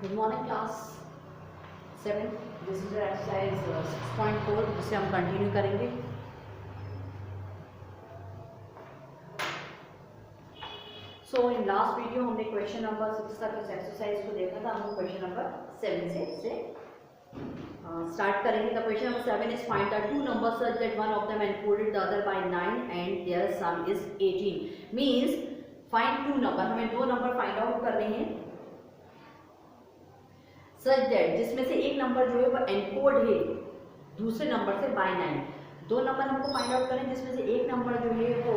Good morning class 7। This is exercise 6.4 जिसे हम continue करेंगे। सो इन लास्ट वीडियो हमने क्वेश्चन नंबर 6 तक इस एक्सरसाइज को देखा था। हम क्वेश्चन नंबर 7 से स्टार्ट करेंगे। The question number 7 is find the two numbers such that one of them encoded the other by 9 and their sum is 18। Means find two number, हमें दो नंबर फाइंड आउट करने हैं such that जिसमें से एक number जो है वो एनकोड है दूसरे नंबर से बाय 9। दो नंबर हमको फाइंड आउट करें जिसमें से एक नंबर जो है वो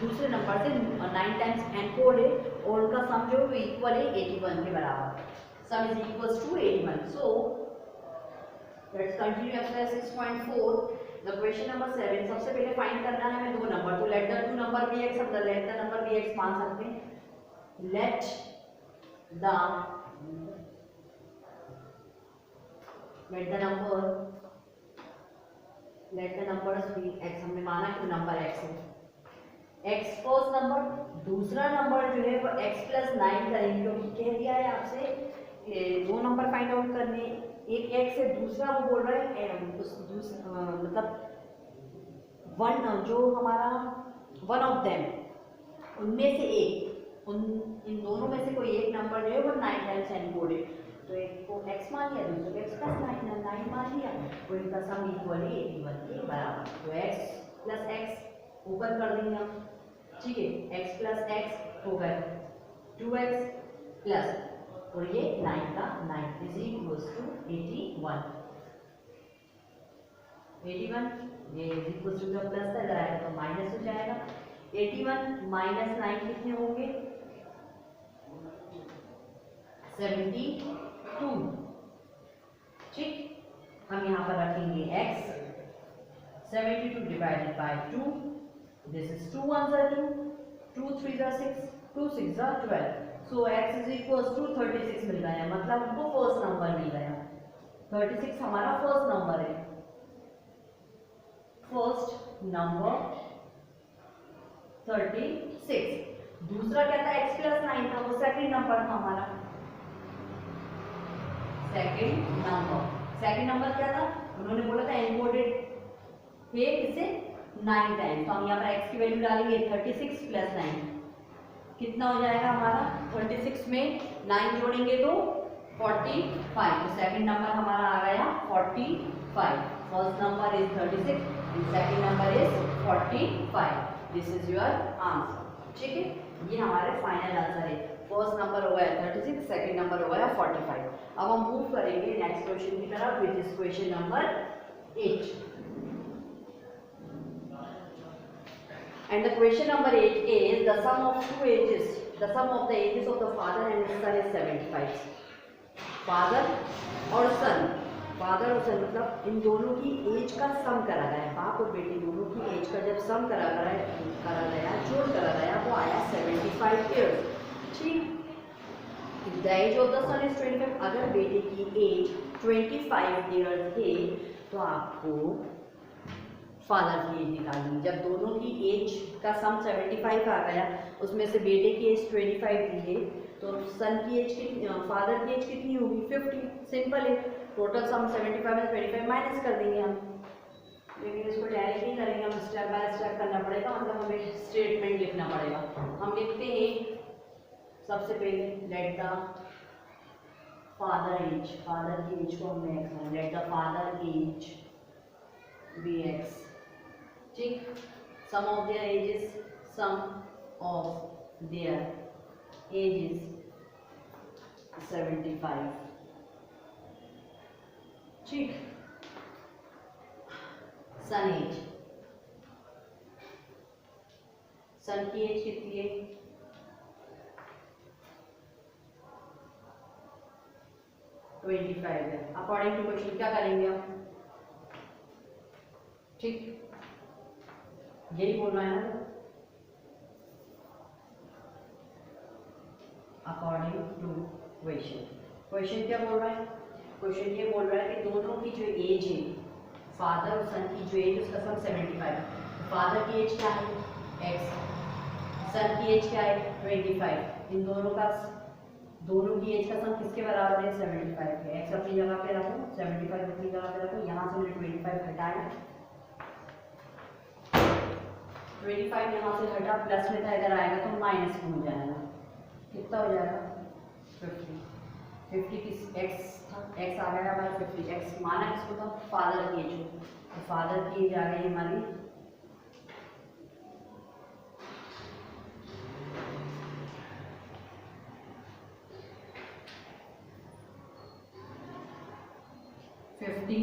दूसरे नंबर से 9 टाइम्स एनकोड है और उनका सम जो है वो इक्वल है 81 के बराबर। Sum is equals to 81। So let's continue exercise 6.4। The question number 7। सबसे पहले फाइंड करना है हमें दो नंबर, तो let the two number be x. हम let the number be x मान सकते हैं। Let the numbers be x. हमने माना कि नंबर एक्स है। एक्स फर्स्ट नंबर, दूसरा नंबर जो है वो एक्स प्लस 9 करेंगे क्योंकि कह दिया है आपसे दो नंबर फाइंड आउट करने। एक एक्स है, दूसरा वो बोल रहा है मतलब वन जो हमारा वन ऑफ देम उनमें से एक, इन दोनों में से कोई एक नंबर जो है वो 9 टाइम्स एनकोड है। तो एक को x मान लिया, दूसरे को x प्लस 9 मान लिया, तो इनका सम इक्वल है 81 के बराबर। तो x प्लस x ऊपर कर देंगे हम, ठीक है। x प्लस x हो गए 2x प्लस और ये 9 का 9 इज इक्वल्स टू 81। ये इज इक्वल्स टू का प्लस था, इधर आएगा तो माइनस हो जाएगा। 81 माइनस 9 कितने होंगे? 72। ठीक, हम यहाँ पर रखेंगे x। 72 divided by 2, this is 2 1 2, 2 3 6, 2 6 12। So x is equals to 36 मिल गया, मतलब हमको फर्स्ट नंबर मिल गया। 36 हमारा फर्स्ट नंबर है। First number 36। दूसरा क्या था? x प्लस 9 था, वो सेकंड नंबर था हमारा। सेकंड नंबर क्या था? उन्होंने बोला था एनकोडेड है किससे? 9 टाइम्स। तो हम यहाँ पर x की वैल्यू डालेंगे 36 प्लस 9 कितना हो जाएगा हमारा? 36 में 9 जोड़ेंगे तो 45। तो सेकंड नंबर हमारा आ गया 45। First number is 36 and second number is 45। This is your answer. ठीक है, ये हमारे फाइनल आंसर है। फर्स्ट नंबर हो गया 36, सेकंड नंबर हो गया 45। अब हम मूव करेंगे नेक्स्ट क्वेश्चन की तरफ, which is question number 8। And the question number 8 is the sum of two ages, the sum of the ages of the father and son is 75। Father और son मतलब इन दोनों की एज का सम करा गया, बाप और बेटी दोनों की एज का जब सम करा गया, जोड़ करा गया, वो आया 75 ईयर्स। ठीक, the age of the son is 25। अगर बेटे की एज 25 ईयर्स है तो आपको फादर की एज निकालनी। जब दोनों की एज का सम 75 आ गया, उसमें से बेटे की एज 25 दी है, तो सन की एज कितनी, फादर की एज कितनी होगी? 50। सिंपल है। टोटल सम 75 में 25 माइनस कर देंगे हम, लेकिन इसको डायरेक्ट नहीं करेंगे, हम स्टेप बाय स्टेप करना पड़ेगा, मतलब हमें स्टेटमेंट लिखना पड़ेगा। हम लिखते हैं सबसे पहले let the father age, father की एज को हमने एक्स माना, let the father age be x. ठीक, sum of their ages, sum of their ages 75। ठीक, सन एज, सन की एज कितनी है? 25 है। अकॉर्डिंग टू क्वेश्चन क्या करेंगे हम? ठीक, यही बोल रहा है ना, अकॉर्डिंग टू क्वेश्चन। क्वेश्चन क्या बोल रहा है? क्वेश्चन ये बोल रहा है कि दोनों की जो एज है, फादर और सन की जो एज, उसका सम 75। फादर की एज क्या है? x, सन की एज क्या है 25, इन दोनों की एज का सम किसके बराबर है 75 है। एक्स अपनी जगह पे रखो, 75 अपनी जगह पे रखो, यहाँ से मैंने 25 हटाया, 25 यहाँ से हटा, प्लस में था इधर आएगा तो माइनस में हो जाएगा, कितना हो जाएगा 50 किस एक्स था, एक्स आ गया हमारा 50, एक्स माना किसको था फादर की एज को, तो फादर की एज आ गई हमारी 50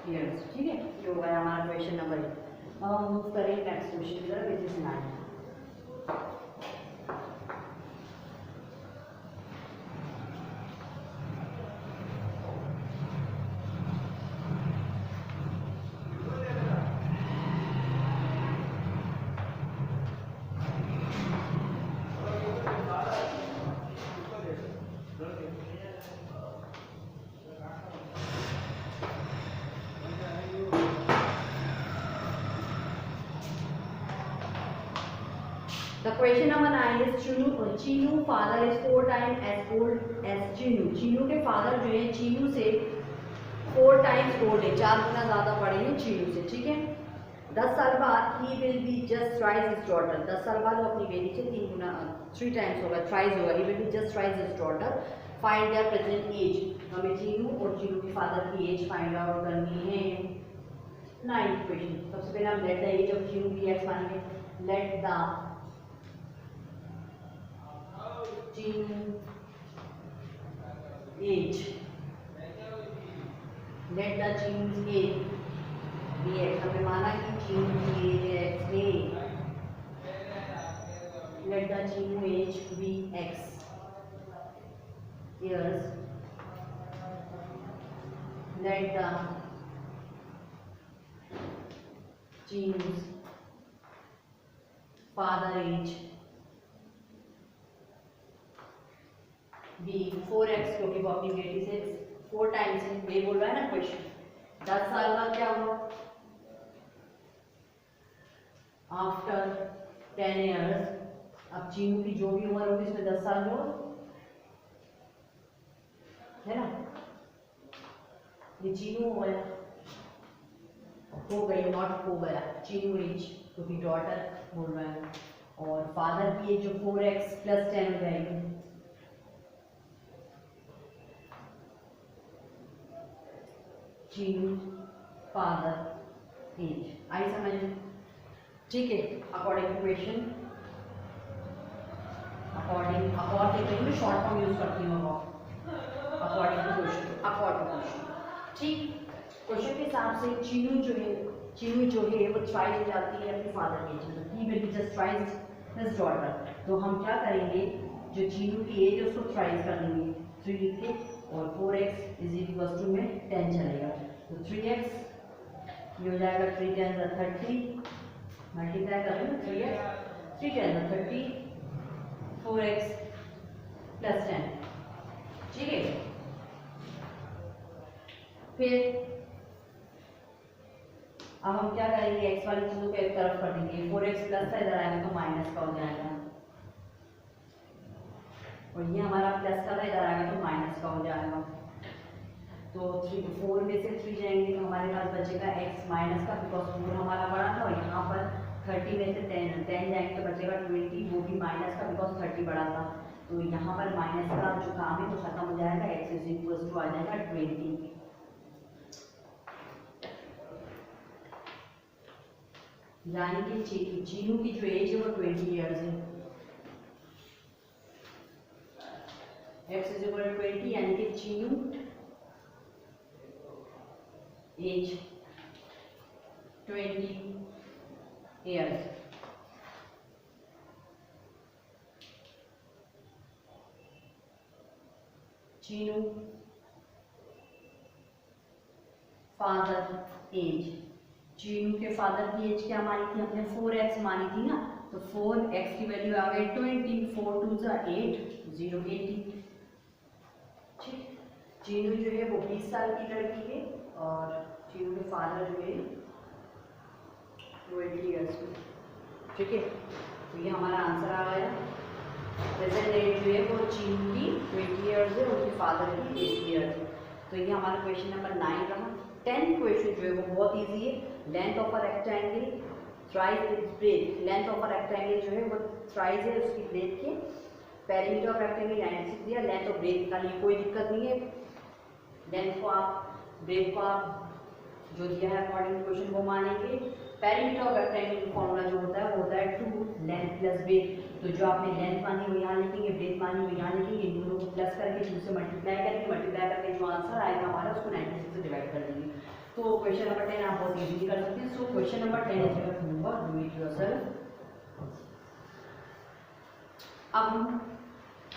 ईयर्स। ठीक है, ये हो गया हमारा क्वेश्चन नंबर 1। अब हम मूव करेंगे नेक्स्ट क्वेश्चन की तरफ, which is 9। The question number 9 is Chinu father is 4 times as old as Chinu। Chinu के फादर जो है चीनू से 4 times old है, 4 गुना ज़्यादा बड़े हैं चीनू से। ठीक है, 10 साल बाद he will be just twice his daughter। 10 साल बाद वो अपनी बेटी से 3 गुना 3 times होगा, twice होगा, he will be just twice his daughter। Find their present age। हमें चीनू और चीनू के फादर की एज फाइंड आउट करनी है। 9th क्वेश्चन, सबसे पहले हम let the age of Chinu की एक्स मानेंगे। Let the Chinu age, let the Chinu's age be x। हमने माना कि Chinu की एज x है, let the Chinu age be x years, let the Chinu's father age भी 4x, क्योंकि वो अपनी बेटी से 4 टाइम्स है, ये बोल रहा है ना क्वेश्चन। 10 साल बाद क्या हुआ, आफ्टर 10 years, अब चीनू की जो भी उम्र होगी इसमें 10 साल जो है ना, ये चीनू हो गया, हो गई नॉट हो गया चीनू एज, क्योंकि डॉटर बोल रहा है, और फादर की एज जो 4x + 10 हो जाएगी। चीनू फादर एज आई समझ, ठीक है। According to question, according short form use करती हूँ, अकॉर्डिंग टू क्वेश्चन। ठीक, क्वेश्चन के हिसाब से चीनू जो है वो ट्राइज हो जाती है अपने फादर की एज में, he will be just tries his daughter. तो हम क्या करेंगे, जो चीनू की एज है उसको ट्राइज कर देंगे 3 लिख के, और 4x = में 10 चलेगा, तो 3x ये हो जाएगा 3 × 10 = 30, मल्टीप्लाई करेंगे 3x 3 × 10 = 30, 4x + 10। ठीक है, फिर अब हम क्या करेंगे, x वाली चीज़ों को एक तरफ कर देंगे, 4x प्लस था इधर आएगा तो माइनस का हो जाएगा, और ये हमारा प्लस का था इधर आएगा तो माइनस का हो जाएगा। तो 4 में से 3 जाएंगे तो हमारे पास बचेगा x माइनस का, बिकॉज 4 हमारा बड़ा था, और यहाँ पर 30 में से 10 जाएंगे तो बचेगा 20, वो भी माइनस का, बिकॉज 30 बड़ा था। तो यहाँ पर माइनस का जो काम है वो खत्म हो जाएगा, x = आ जाएगा 20। यानी कि चीनू की जो एज है वो 20 ईयर्स है, x = 20, यानी कि Chinu age 20 years. Chinu father age, Chinu के फादर की एज क्या मानी थी हमने, 4x मानी थी ना, तो 4x की वैल्यू आ गई 20, 4 × 2 = 8, 0 80। ठीक, चीनू जो है वो 20 साल की लड़की है, और चीनू के फादर जो है 20 ईयर्स में। ठीक है, तो ये हमारा आंसर आ गया। प्रेजेंट एज जो है वो चीन की 20 ईयर्स है, उनके फादर की 80 ईयर्स है। तो ये हमारा क्वेश्चन नंबर 9 रहा। 10th क्वेश्चन जो है वो बहुत ईजी है। Length of a rectangle thrice it's breath. Length of a rectangle जो है वो थ्राइस है उसकी ब्रेथ के। पेरीमीटर ऑफ रेक्टेंगल 96 दिया, लेंथ ऑफ ब्रेथ निकालिए, कोई दिक्कत नहीं है। लेंथ को आप, ब्रेथ को आप जो दिया है अकॉर्डिंग क्वेश्चन वो मानेंगे। पेरीमीटर ऑफ रेक्टेंगल फॉर्मूला जो होता है वो होता है 2 लेंथ प्लस ब्रेथ। तो जो आपने लेंथ मानी वो यहाँ लिखेंगे, ब्रेथ मानी वो यहाँ लिखेंगे, इन दोनों को प्लस करके 2 से मल्टीप्लाई करके जो आंसर आएगा हमारा उसको 96 से डिवाइड कर देंगे। तो क्वेश्चन नंबर 10 आप बहुत इजीली कर सकते हैं। So question number 10 is your homework, do it yourself. अब हम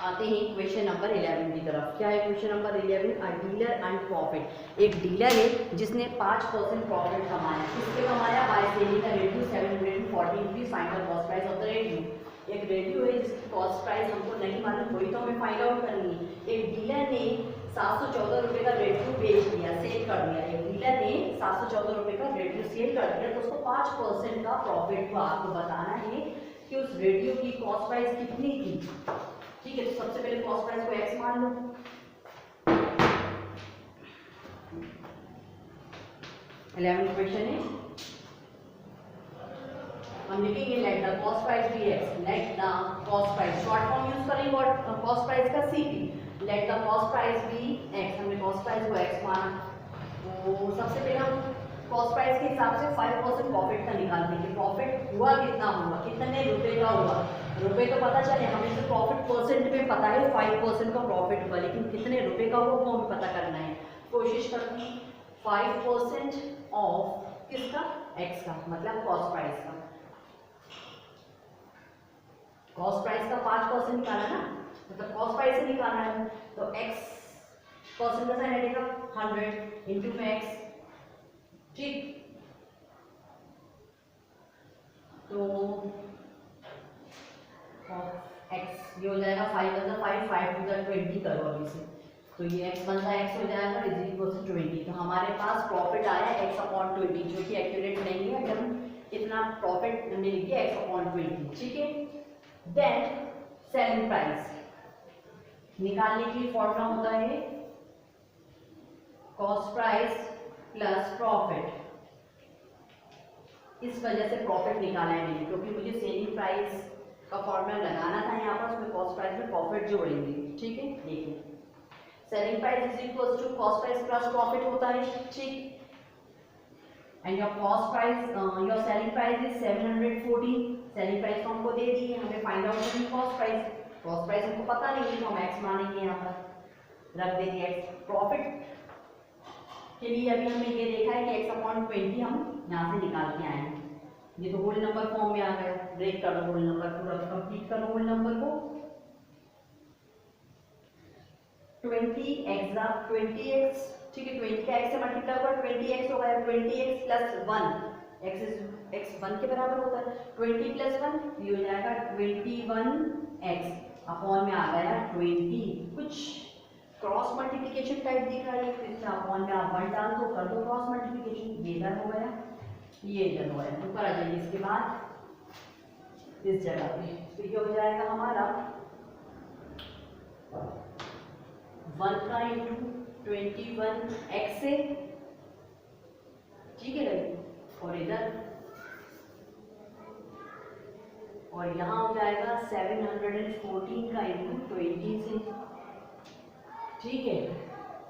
आते हैं क्वेश्चन नंबर 11 की तरफ। क्या है question number 11? A dealer and profit. एक डीलर है जिसने 5% प्रॉफिट कमाया। किससे कमाया? By selling a radio 740 rupees, final cost price of the radio. एक रेडियो है जिसकी कॉस्ट प्राइस हमको नहीं मालूम, वही तो हमें फाइंड आउट करनी है। एक डीलर ने 714 रुपये का रेडियो बेच दिया, सेल कर दिया। एक डीलर ने 714 रुपये का रेडियो सेल कर दिया, तो उसको 5% का प्रॉफिट हुआ। आपको बताना है कि उस रेडियो की कॉस्ट प्राइस कितनी थी। ठीक है, तो सबसे पहले कॉस्ट प्राइस को x मान लो। क्वेश्चन है, हम लिखेंगे let the cost price be x। Let the cost price, short form use करेंगे और कॉस्ट प्राइस का CP। Let the cost price be x, हमने कॉस्ट प्राइस को x माना। तो सबसे पहले हम कॉस्ट प्राइस के हिसाब से 5% प्रॉफिट का निकाल देंगे। प्रॉफिट हुआ कितना हुआ, कितने रुपए का हुआ। रुपए तो पता चले, हमें तो प्रॉफिट परसेंट में पता है 5% का प्रॉफिट हुआ, लेकिन कितने रुपए का हुआ वो हमें पता करना है। कोशिश करते हैं 5% ऑफ किसका? x का, मतलब कॉस्ट प्राइस का। कॉस्ट प्राइस का 5% निकाला ना, मतलब कॉस्ट प्राइस से निकालना है। तो x परसेंट का साइन हटेगा 100 इंटू x। ठीक, तो x ये हो जाएगा 5 × 5, 5 × 20 करो अभी से। तो ये x बनता है, x हो जाएगा इज इक्वल टू 20। तो हमारे पास प्रॉफिट आया x/20, जो कि एक्यूरेट नहीं है। अगर हम इतना प्रॉफिट हमने लिख दिया x/20, ठीक है। देन सेलिंग प्राइस निकालने के लिए फॉर्मूला होता है कॉस्ट प्राइस प्लस प्रॉफिट। इस वजह से प्रॉफिट निकाला है मैंने, क्योंकि मुझे सेलिंग प्राइस का फॉर्मूला लगाना था यहाँ पर, उसमें कॉस्ट प्राइस में प्रॉफिट जोड़ेंगे। ठीक है, देखिए selling price is equal to cost price plus profit होता है। ठीक, and your cost price, your selling price is 714। Selling price तो हमको दे दी है, हमें फाइंड आउट करनी कॉस्ट प्राइस। कॉस्ट प्राइस हमको पता नहीं है, तो हम एक्स मानेंगे, यहाँ पर रख देंगे एक्स। प्रॉफिट के लिए अभी हमने ये देखा है कि x/20 हम यहाँ से निकाल के आए हैं। ये तो होल नंबर फॉर्म में आ गया। ब्रेक कर दो होल नंबर, पूरा कंप्लीट करो होल नंबर को। 20x, 20x, ठीक है। 20 का x से मल्टीप्लाई करो, 20x हो गया। 20x प्लस 1, x 1 के बराबर होता है। 20 प्लस 1 ये हो जाएगा 21x, अपॉन में आ गया 20। कुछ क्रॉस मल्टीप्लिकेशन टाइप दिख रहा है, इसमें अपॉन में आप 1 डाल दो, कर दो क्रॉस मल्टीप्लिकेशन। ये इधर हो गया, ये इधर हो गया। ऊपर आ जाइए इसके बाद इस जगह पे, तो ये हो जाएगा हमारा 1 का इंटू 21x से, ठीक है भाई। और इधर, और यहाँ हो जाएगा 714 का इंटू 20 से, ठीक है।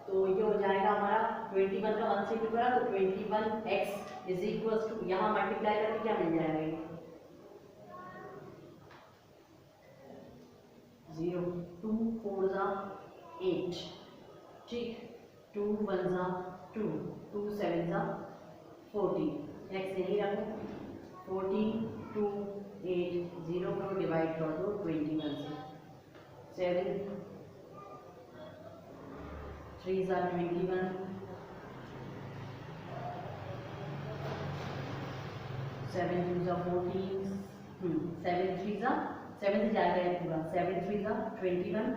तो ये हो जाएगा हमारा 21 का 1 से इंटू करा तो 21x इज इक्वल टू, यहाँ मल्टीप्लाई करके क्या मिल जाएगा? 0, 2 4 8, ठीक। 2 1 2, 2 7 14, x यही रखो। 14 2 8 0 को डिवाइड कर दो 21 से। 7 3 21, 7 2 14, 7 3 7 से जाएगा ये पूरा। 7 3 21,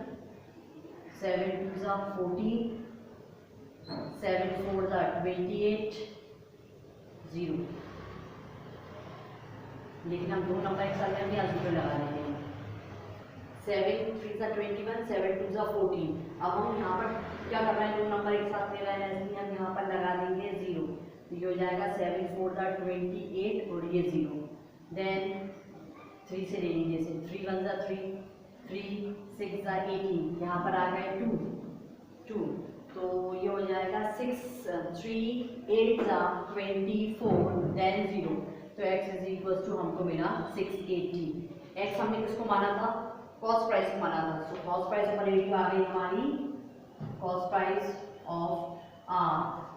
7 2 14, 7 4 28, 0। लेकिन हम 2 नंबर एक साथ लेंगे या 0 लगा देंगे। 7 3 सा 21, 7 2 सा 14। अब हम यहाँ पर क्या कर रहे हैं, 2 नंबर एक साथ ले रहे हैं, इसलिए हम यहाँ पर लगा देंगे 0। तो ये हो जाएगा 7 4 सा 28 और ये 0। देन 3 से ले लीजिए, 3 1 सा 3, 3 6 सा 18, यहाँ पर आ गए 2, तो ये हो जाएगा 6 3 8 सा 24, देन 0। तो x इज इक्वल टू हमको मिला 680। x हमने किसको माना था, कॉस्ट प्राइस को माना था। So cost price of radio आ गई हमारी, cost price of a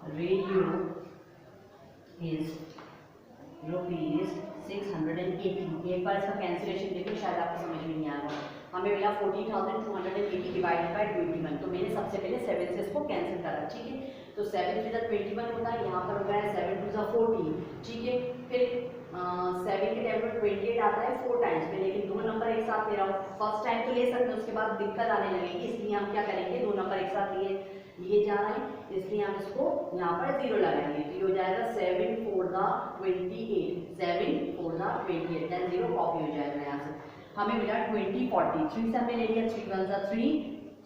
radio is ₹680। एक बार इसका कैंसिलेशन देखो, शायद आपको समझ में नहीं आया। हमें मिला 14,280 डिवाइडेड बाय 21। तो मैंने सबसे पहले 7 से इसको कैंसिल करा, ठीक है। तो 7 3 सा 21 होता है, यहाँ पर हो गया 7 2 सा 14, ठीक है। फिर 7 के टाइम पर 28 आता है 4 टाइम्स पे, लेकिन 2 नंबर एक साथ ले रहा हूँ। फर्स्ट टाइम तो ले सकते हैं, उसके बाद दिक्कत आने लगेगी, इसलिए हम क्या करेंगे, 2 नंबर एक साथ लिए जा रहे हैं, इसलिए हम इसको यहाँ पर 0 लगाएंगे। तो ये हो जाएगा 7 4 सा 28, 7 4 सा 28, देन 0 कॉपी हो जाएगा यहाँ से। हमें मिला 20 40, 3 से हमने ले लिया 3 1 सा 3,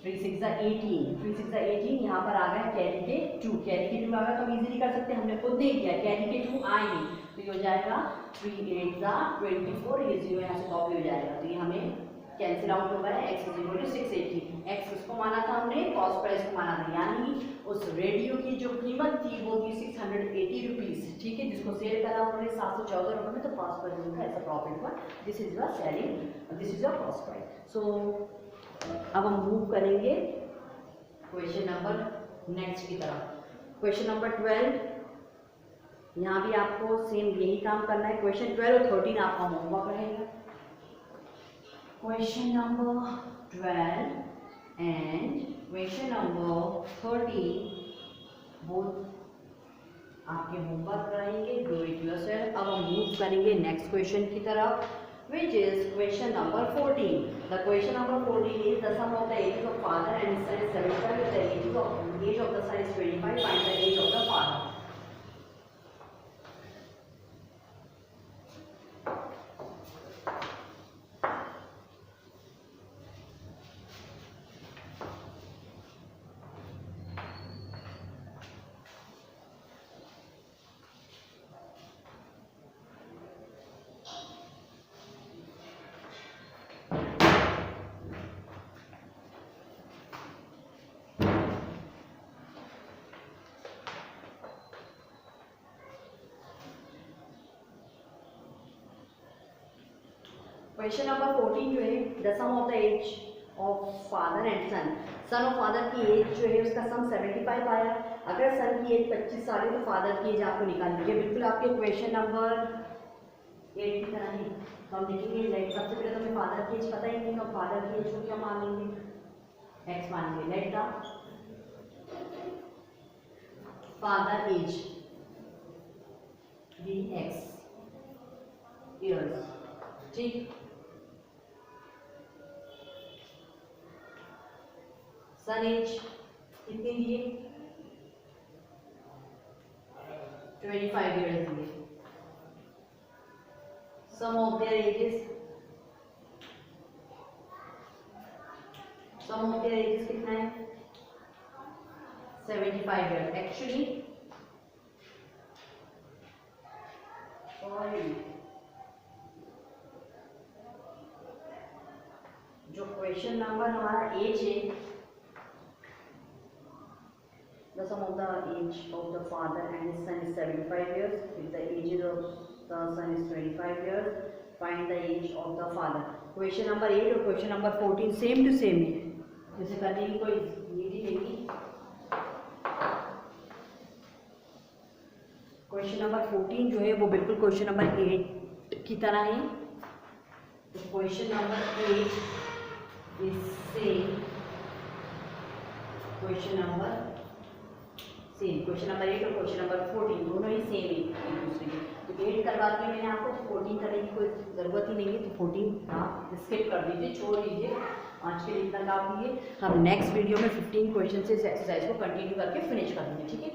3 6 सा 18, 3 6 सा 18, यहाँ पर आ गया कैरी के 2, कैरी के 2 आ गया, तो हम इजीली कर सकते हैं, हमने खुद देख लिया कैरी के 2 आएंगे। तो ये हो जाएगा 3 8 सा 24, ये 0 यहाँ से कॉपी हो जाएगा। तो ये हमें कैंसिल आउट होगा, x is equal to 680। x किसको माना था हमने, कॉस्ट प्राइस को माना था, यानी उस रेडियो की जो कीमत थी वो थी 680 रुपीज, ठीक है, जिसको सेल करा उन्होंने 714 रुपये में, तो कॉस्ट प्राइस उनका ऐसा प्रॉफिट हुआ। This is your selling, this is your cost price. So अब हम मूव करेंगे क्वेश्चन नंबर नेक्स्ट की तरफ। क्वेश्चन नंबर 12, यहाँ भी आपको सेम यही काम करना है। क्वेश्चन 12 और 13 आपका होमवर्क रहेगा। Question number 12 and question number 13 both आपके होमवर्क रहेंगे, डू इट योरसेल्फ। अब हम मूव करेंगे नेक्स्ट क्वेश्चन की तरफ, which is question number 14. The question number 14 is the sum of the ages of father and his son is 75. If the age of the son is 25, find the age of the father. Question number 14 जो है, the sum of the age of father and son. Son of father की age जो है उसका सम 75 आया। अगर सन की as 25 साल है तो फादर की एज आपको निकाल लीजिए, बिल्कुल आपके क्वेश्चन नंबर 8 की तरह ही। तो हम लिखेंगे लेट, सबसे पहले तो हमें फादर की एज पता ही नहीं, तो फादर की एज को क्या मानेंगे, एक्स मानेंगे। Let the father age be x years, ठीक। सन एज कितनी दिए, 25 ईयर्स दिए। Sum of their ages, sum of their ages कितना है, 75 ईयर्स। एक्चुअली जो क्वेश्चन नंबर हमारा एज है, the sum of the age of the father and his son is 75 years. If the age of the son is 25 years, find the age of the father. Question number 8 और question number 14 same to same है, जैसे करने की कोई need ही नहीं। Question number 14 जो है वो बिल्कुल क्वेश्चन नंबर 8 की तरह है। तो question number 8 is same question number same, question number 8 और क्वेश्चन नंबर 14 दोनों ही सेम है एक दूसरे के। तो 8 करवा के मैंने आपको 14 करने की कोई ज़रूरत ही नहीं है, तो 14 आप स्किप कर दीजिए, छोड़ दीजिए, आज के लिए इतना काफ़ी है। हम नेक्स्ट वीडियो में 15 क्वेश्चन से इस एक्सरसाइज को कंटिन्यू करके फिनिश कर देंगे, ठीक है।